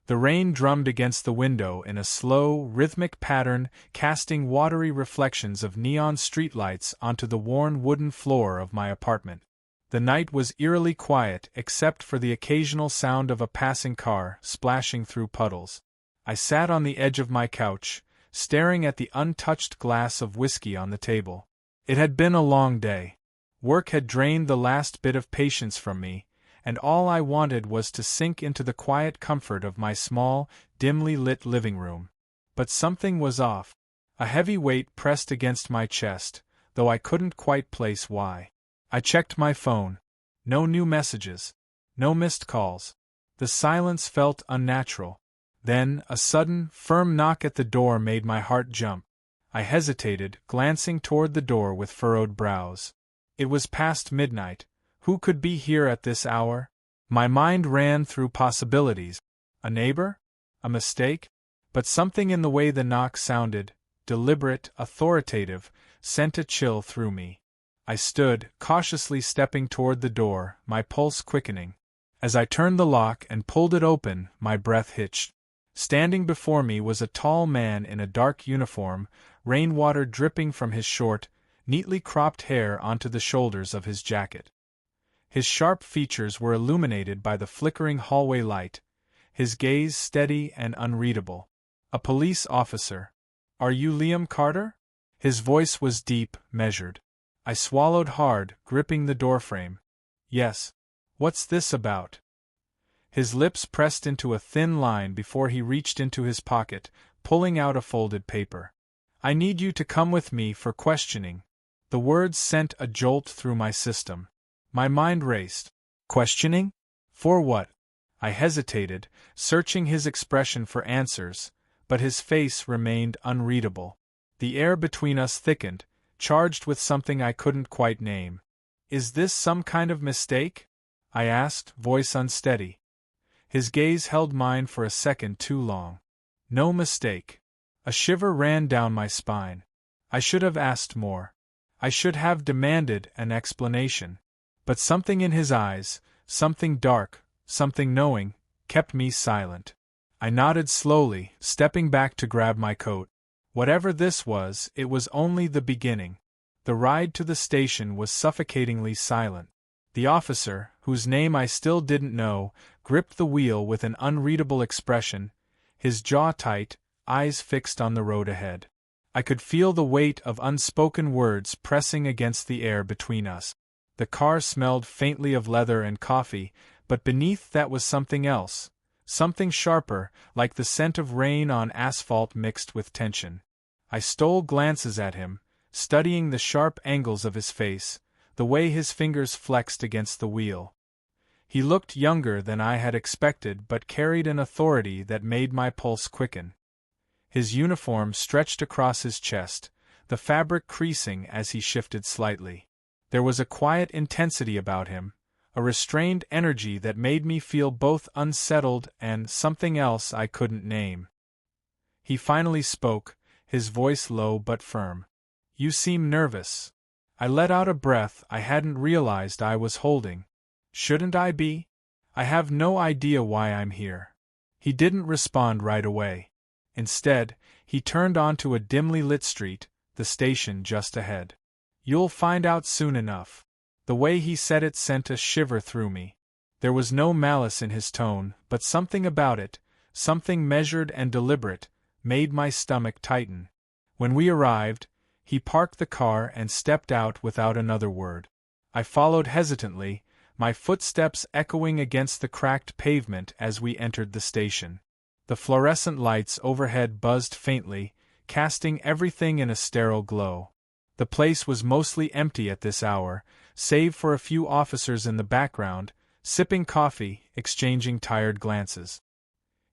The rain drummed against the window in a slow, rhythmic pattern, casting watery reflections of neon streetlights onto the worn wooden floor of my apartment. The night was eerily quiet except for the occasional sound of a passing car splashing through puddles. I sat on the edge of my couch, staring at the untouched glass of whiskey on the table. It had been a long day. Work had drained the last bit of patience from me, and all I wanted was to sink into the quiet comfort of my small, dimly lit living room. But something was off. A heavy weight pressed against my chest, though I couldn't quite place why. I checked my phone. No new messages. No missed calls. The silence felt unnatural. Then, a sudden, firm knock at the door made my heart jump. I hesitated, glancing toward the door with furrowed brows. It was past midnight. Who could be here at this hour? My mind ran through possibilities. A neighbor? A mistake? But something in the way the knock sounded, deliberate, authoritative, sent a chill through me. I stood, cautiously stepping toward the door, my pulse quickening. As I turned the lock and pulled it open, my breath hitched. Standing before me was a tall man in a dark uniform, rainwater dripping from his short, neatly cropped hair onto the shoulders of his jacket. His sharp features were illuminated by the flickering hallway light, his gaze steady and unreadable. A police officer. "Are you Liam Carter?" His voice was deep, measured. I swallowed hard, gripping the doorframe. "Yes. What's this about?" His lips pressed into a thin line before he reached into his pocket, pulling out a folded paper. "I need you to come with me for questioning." The words sent a jolt through my system. My mind raced. Questioning? For what? I hesitated, searching his expression for answers, but his face remained unreadable. The air between us thickened, charged with something I couldn't quite name. "Is this some kind of mistake?" I asked, voice unsteady. His gaze held mine for a second too long. No mistake. A shiver ran down my spine. I should have asked more. I should have demanded an explanation. But something in his eyes, something dark, something knowing, kept me silent. I nodded slowly, stepping back to grab my coat. Whatever this was, it was only the beginning. The ride to the station was suffocatingly silent. The officer, whose name I still didn't know, gripped the wheel with an unreadable expression, his jaw tight, eyes fixed on the road ahead. I could feel the weight of unspoken words pressing against the air between us. The car smelled faintly of leather and coffee, but beneath that was something else, something sharper, like the scent of rain on asphalt mixed with tension. I stole glances at him, studying the sharp angles of his face, the way his fingers flexed against the wheel. He looked younger than I had expected but carried an authority that made my pulse quicken. His uniform stretched across his chest, the fabric creasing as he shifted slightly. There was a quiet intensity about him, a restrained energy that made me feel both unsettled and something else I couldn't name. He finally spoke, his voice low but firm. "You seem nervous." I let out a breath I hadn't realized I was holding. "Shouldn't I be? I have no idea why I'm here." He didn't respond right away. Instead, he turned onto a dimly lit street, the station just ahead. "You'll find out soon enough." The way he said it sent a shiver through me. There was no malice in his tone, but something about it, something measured and deliberate, made my stomach tighten. When we arrived, he parked the car and stepped out without another word. I followed hesitantly, my footsteps echoing against the cracked pavement as we entered the station. The fluorescent lights overhead buzzed faintly, casting everything in a sterile glow. The place was mostly empty at this hour, save for a few officers in the background, sipping coffee, exchanging tired glances.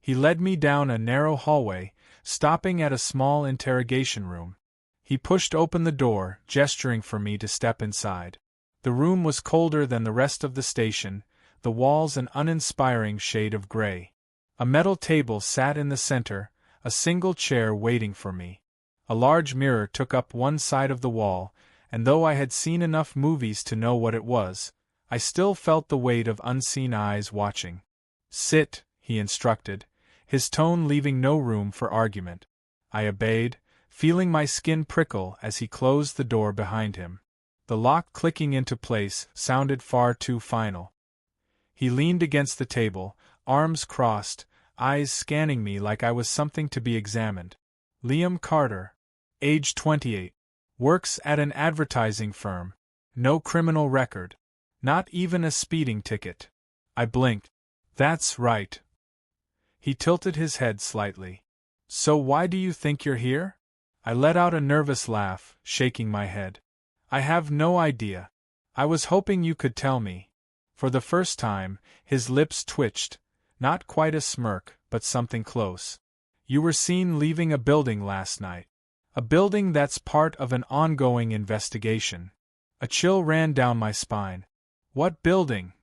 He led me down a narrow hallway, stopping at a small interrogation room. He pushed open the door, gesturing for me to step inside. The room was colder than the rest of the station, the walls an uninspiring shade of gray. A metal table sat in the center, a single chair waiting for me. A large mirror took up one side of the wall, and though I had seen enough movies to know what it was, I still felt the weight of unseen eyes watching. "Sit," he instructed, his tone leaving no room for argument. I obeyed, feeling my skin prickle as he closed the door behind him. The lock clicking into place sounded far too final. He leaned against the table, arms crossed, eyes scanning me like I was something to be examined. Liam Carter, age 28, works at an advertising firm. No criminal record. Not even a speeding ticket. I blinked. That's right. He tilted his head slightly. So why do you think you're here? I let out a nervous laugh, shaking my head. I have no idea. I was hoping you could tell me. For the first time, his lips twitched, not quite a smirk, but something close. You were seen leaving a building last night. A building that's part of an ongoing investigation. A chill ran down my spine. What building?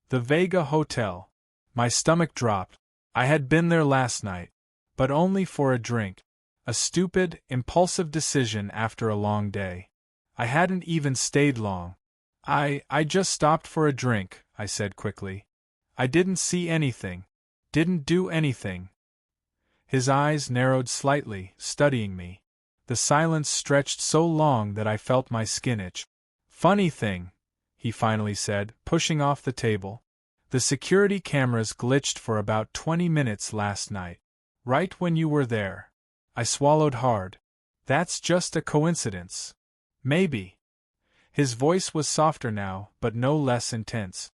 The Vega Hotel. My stomach dropped. I had been there last night. But only for a drink. A stupid, impulsive decision after a long day. I hadn't even stayed long. I just stopped for a drink, I said quickly. I didn't see anything. Didn't do anything. His eyes narrowed slightly, studying me. The silence stretched so long that I felt my skin itch. Funny thing, he finally said, pushing off the table. The security cameras glitched for about 20 minutes last night. Right when you were there. I swallowed hard. That's just a coincidence. Maybe. His voice was softer now, but no less intense.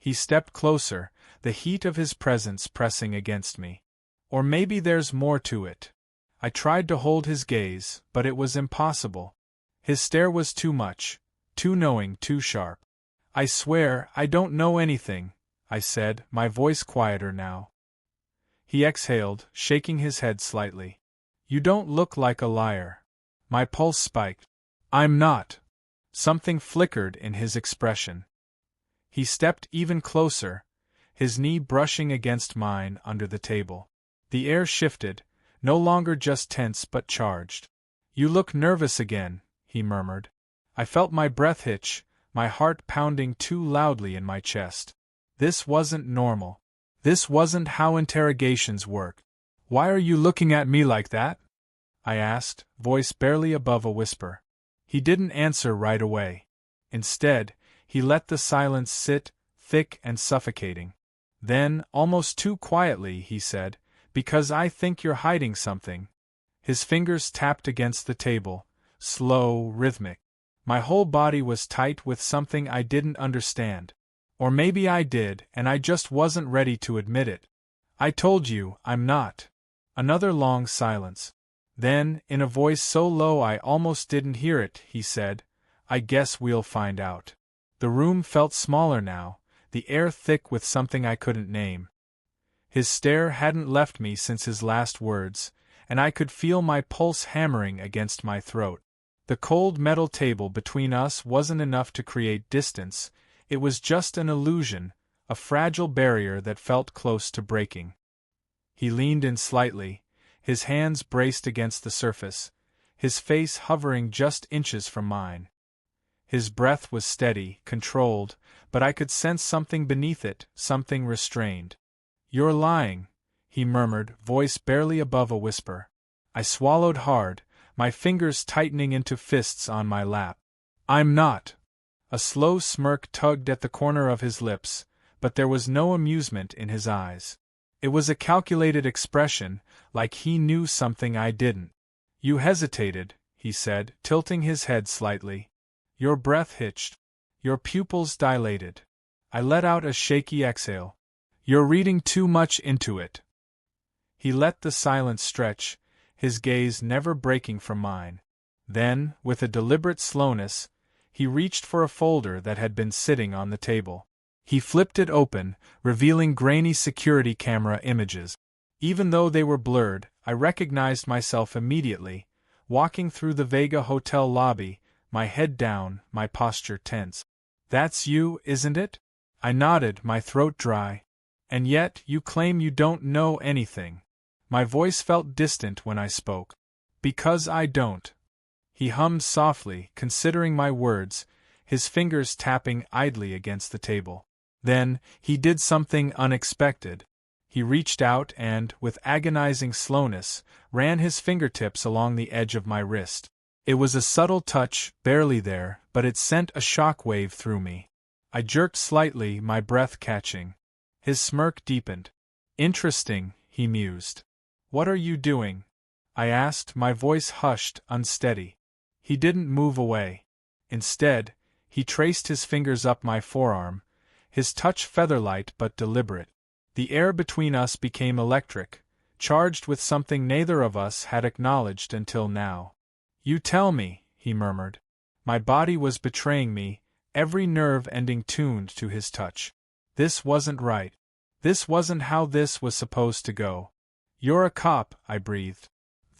He stepped closer, the heat of his presence pressing against me. Or maybe there's more to it. I tried to hold his gaze, but it was impossible. His stare was too much, too knowing, too sharp. I swear, I don't know anything, I said, my voice quieter now. He exhaled, shaking his head slightly. You don't look like a liar. My pulse spiked. I'm not. Something flickered in his expression. He stepped even closer, his knee brushing against mine under the table. The air shifted, no longer just tense but charged. You look nervous again, he murmured. I felt my breath hitch, my heart pounding too loudly in my chest. This wasn't normal. This wasn't how interrogations work. Why are you looking at me like that? I asked, voice barely above a whisper. He didn't answer right away. Instead, he let the silence sit, thick and suffocating. Then, almost too quietly, he said, because I think you're hiding something. His fingers tapped against the table, slow, rhythmic. My whole body was tight with something I didn't understand. Or maybe I did, and I just wasn't ready to admit it. I told you, I'm not. Another long silence. Then, in a voice so low I almost didn't hear it, he said, I guess we'll find out. The room felt smaller now, the air thick with something I couldn't name. His stare hadn't left me since his last words, and I could feel my pulse hammering against my throat. The cold metal table between us wasn't enough to create distance, it was just an illusion, a fragile barrier that felt close to breaking. He leaned in slightly, his hands braced against the surface, his face hovering just inches from mine. His breath was steady, controlled, but I could sense something beneath it, something restrained. You're lying, he murmured, voice barely above a whisper. I swallowed hard, my fingers tightening into fists on my lap. I'm not. A slow smirk tugged at the corner of his lips, but there was no amusement in his eyes. It was a calculated expression, like he knew something I didn't. You hesitated, he said, tilting his head slightly. Your breath hitched. Your pupils dilated. I let out a shaky exhale. You're reading too much into it. He let the silence stretch, his gaze never breaking from mine. Then, with a deliberate slowness, he reached for a folder that had been sitting on the table. He flipped it open, revealing grainy security camera images. Even though they were blurred, I recognized myself immediately, walking through the Vega Hotel lobby, my head down, my posture tense. That's you, isn't it? I nodded, my throat dry. And yet, you claim you don't know anything. My voice felt distant when I spoke. Because I don't. He hummed softly, considering my words, his fingers tapping idly against the table. Then, he did something unexpected. He reached out and, with agonizing slowness, ran his fingertips along the edge of my wrist. It was a subtle touch, barely there, but it sent a shock wave through me. I jerked slightly, my breath catching. His smirk deepened. Interesting, he mused. What are you doing? I asked, my voice hushed, unsteady. He didn't move away. Instead, he traced his fingers up my forearm, his touch featherlight but deliberate. The air between us became electric, charged with something neither of us had acknowledged until now. You tell me, he murmured. My body was betraying me, every nerve ending tuned to his touch. This wasn't right. This wasn't how this was supposed to go. You're a cop, I breathed.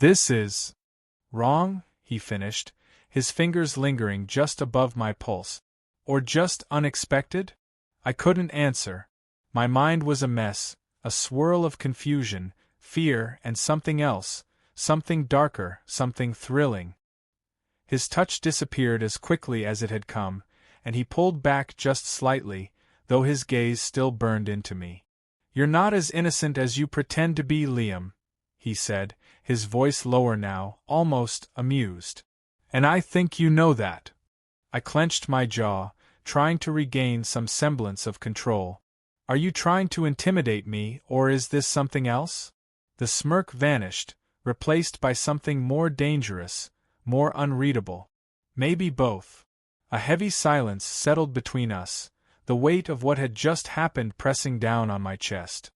This is wrong, he finished, his fingers lingering just above my pulse. Or just unexpected? I couldn't answer. My mind was a mess, a swirl of confusion, fear, and something else, something darker, something thrilling. His touch disappeared as quickly as it had come, and he pulled back just slightly, though his gaze still burned into me. You're not as innocent as you pretend to be, Liam, he said, his voice lower now, almost amused. And I think you know that. I clenched my jaw, trying to regain some semblance of control. Are you trying to intimidate me, or is this something else? The smirk vanished, replaced by something more dangerous, more unreadable. Maybe both. A heavy silence settled between us, the weight of what had just happened pressing down on my chest.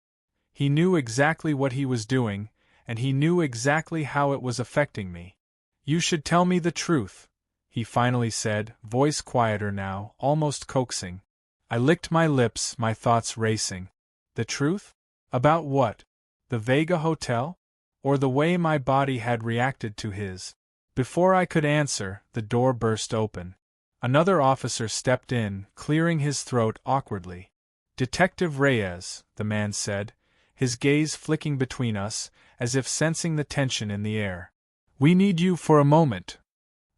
He knew exactly what he was doing, and he knew exactly how it was affecting me. You should tell me the truth, he finally said, voice quieter now, almost coaxing. I licked my lips, my thoughts racing. The truth? About what? The Vega Hotel? Or the way my body had reacted to his? Before I could answer, the door burst open. Another officer stepped in, clearing his throat awkwardly. Detective Reyes, the man said, his gaze flicking between us, as if sensing the tension in the air. We need you for a moment.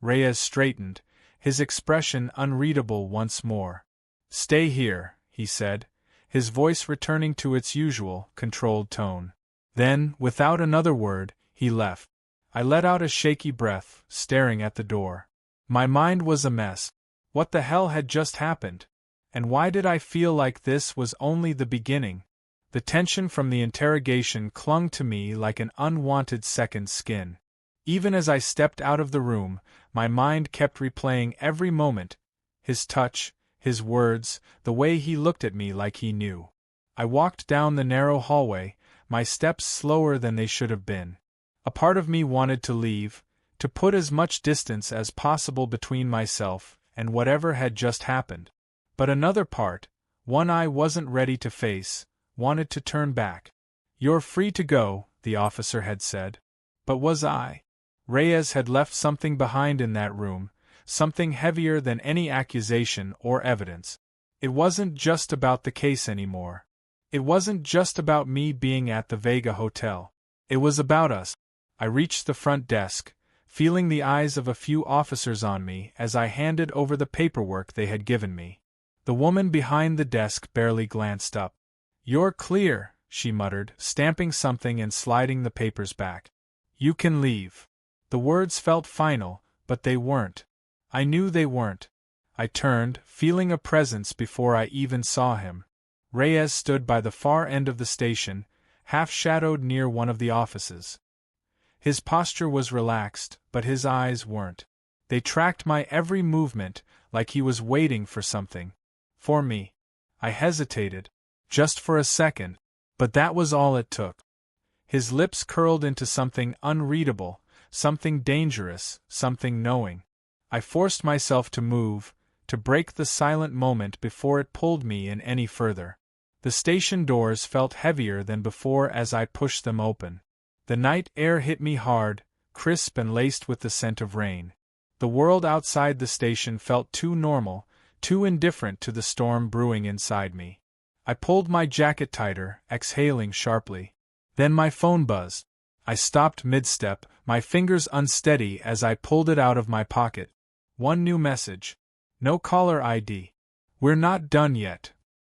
Reyes straightened, his expression unreadable once more. Stay here, he said, his voice returning to its usual, controlled tone. Then, without another word, he left. I let out a shaky breath, staring at the door. My mind was a mess. What the hell had just happened? And why did I feel like this was only the beginning? The tension from the interrogation clung to me like an unwanted second skin. Even as I stepped out of the room, my mind kept replaying every moment. His touch, his words, the way he looked at me like he knew. I walked down the narrow hallway, my steps slower than they should have been. A part of me wanted to leave, to put as much distance as possible between myself and whatever had just happened. But another part, one I wasn't ready to face, wanted to turn back. You're free to go, the officer had said. But was I? Reyes had left something behind in that room, something heavier than any accusation or evidence. It wasn't just about the case anymore. It wasn't just about me being at the Vega Hotel. It was about us. I reached the front desk, feeling the eyes of a few officers on me as I handed over the paperwork they had given me. The woman behind the desk barely glanced up. You're clear, she muttered, stamping something and sliding the papers back. You can leave. The words felt final, but they weren't. I knew they weren't. I turned, feeling a presence before I even saw him. Reyes stood by the far end of the station, half-shadowed near one of the offices. His posture was relaxed, but his eyes weren't. They tracked my every movement, like he was waiting for something. For me. I hesitated. Just for a second. But that was all it took. His lips curled into something unreadable, something dangerous, something knowing. I forced myself to move, to break the silent moment before it pulled me in any further. The station doors felt heavier than before as I pushed them open. The night air hit me hard, crisp and laced with the scent of rain. The world outside the station felt too normal, too indifferent to the storm brewing inside me. I pulled my jacket tighter, exhaling sharply. Then my phone buzzed. I stopped mid-step, my fingers unsteady as I pulled it out of my pocket. One new message. No caller ID. We're not done yet.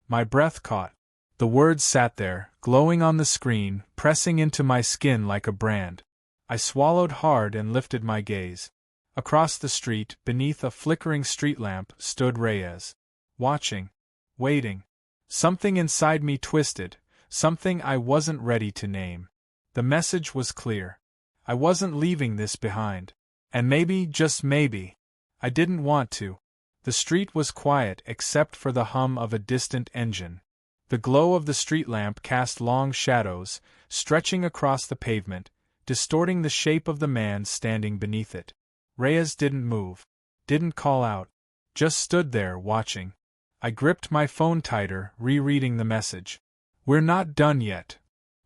My breath caught. The words sat there, glowing on the screen, pressing into my skin like a brand. I swallowed hard and lifted my gaze. Across the street, beneath a flickering street lamp, stood Reyes. Watching. Waiting. Something inside me twisted, something I wasn't ready to name. The message was clear. I wasn't leaving this behind. And maybe, just maybe, I didn't want to. The street was quiet except for the hum of a distant engine. The glow of the street lamp cast long shadows, stretching across the pavement, distorting the shape of the man standing beneath it. Reyes didn't move, didn't call out, just stood there watching. I gripped my phone tighter, rereading the message. We're not done yet.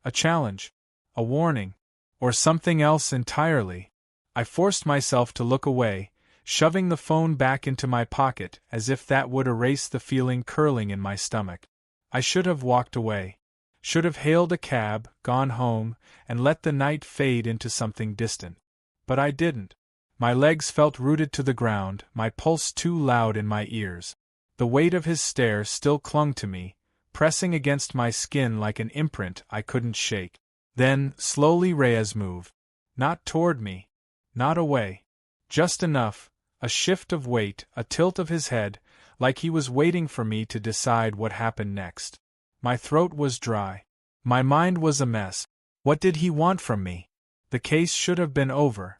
A challenge. A warning. Or something else entirely. I forced myself to look away, shoving the phone back into my pocket as if that would erase the feeling curling in my stomach. I should have walked away. Should have hailed a cab, gone home, and let the night fade into something distant. But I didn't. My legs felt rooted to the ground, my pulse too loud in my ears. The weight of his stare still clung to me, pressing against my skin like an imprint I couldn't shake. Then, slowly Reyes moved. Not toward me. Not away. Just enough, a shift of weight, a tilt of his head, like he was waiting for me to decide what happened next. My throat was dry. My mind was a mess. What did he want from me? The case should have been over.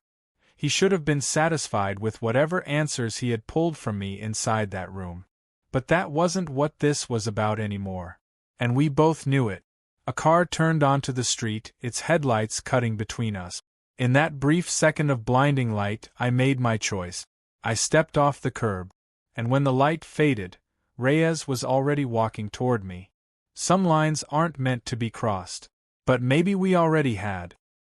He should have been satisfied with whatever answers he had pulled from me inside that room. But that wasn't what this was about anymore. And we both knew it. A car turned onto the street, its headlights cutting between us. In that brief second of blinding light, I made my choice. I stepped off the curb. And when the light faded, Reyes was already walking toward me. Some lines aren't meant to be crossed. But maybe we already had.